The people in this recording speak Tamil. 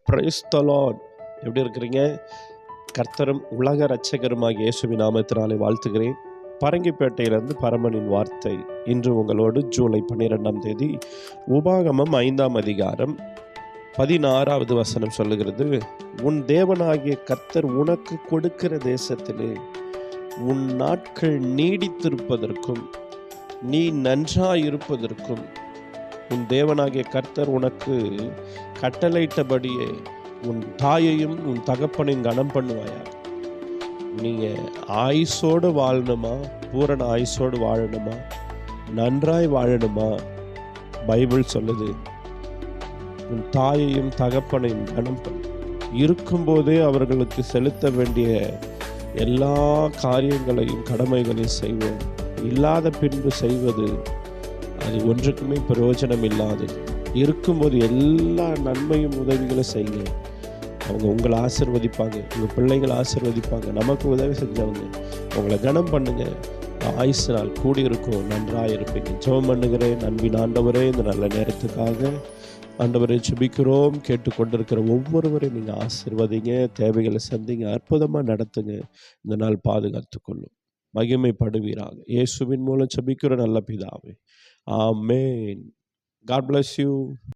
Praise the Lord. எப்படி இருக்கிறீங்க? கர்த்தரும் உலக இரட்சகருமாகிய இயேசுவின் நாமத்தினாலே வாழ்த்துகிறேன். பரங்கிப்பேட்டையிலிருந்து பரமனின் வார்த்தை. இன்று உங்களோடு ஜூலை 12 உபாகமம் 5 16 வசனம் சொல்லுகிறது, உன் தேவனாகிய கர்த்தர் உனக்கு கொடுக்கிற தேசத்திலே உன் நாட்கள் நீடித்திருப்பதற்கும் நீ நன்றாயிருப்பதற்கும் உன் தேவனாகிய கர்த்தர் உனக்கு கட்டளையிட்டபடியே உன் தாயையும் உன் தகப்பனையும் கனம் பண்ணுவாயா. நீங்கள் ஆயுசோடு வாழணுமா, பூரண ஆயுசோடு வாழணுமா, நன்றாய் வாழணுமா? பைபிள் சொல்லுது, உன் தாயையும் தகப்பனையும் கனம் பண்ணு. இருக்கும்போதே அவர்களுக்கு செலுத்த வேண்டிய எல்லா காரியங்களையும் கடமைகளையும் செய்வோம். இல்லாத பின்பு செய்வது அது ஒன்றுக்குமே பிரயோஜனம் இல்லாது. இருக்கும்போது எல்லா நன்மையும் உதவிகளை செய்யுங்க. அவங்க உங்களை ஆசீர்வதிப்பாங்க, உங்கள் பிள்ளைகளை ஆசீர்வதிப்பாங்க. நமக்கு உதவி செஞ்சவங்க உங்களை கனம் பண்ணுங்க. ஆயுசு நாள் கூடியிருக்கும், நன்றாக இருப்பீங்க. ஜெபம் பண்ணுகிறேன். அன்பின் ஆண்டவரே, இந்த நல்ல நேரத்துக்காக ஆண்டவரை ஜெபிக்கிறோம். கேட்டுக்கொண்டிருக்கிற ஒவ்வொருவரையும் நீங்கள் ஆசீர்வதிங்க, தேவைகளை சந்திங்க, அற்புதமாக நடத்துங்க. இந்த நாள் பாதுகாத்துக்கொள்ளும், மகிமைப்படுவீராக. இயேசுவின் மூலம் ஜெபிக்கிற நல்ல பிதாவே, ஆமென். God bless you.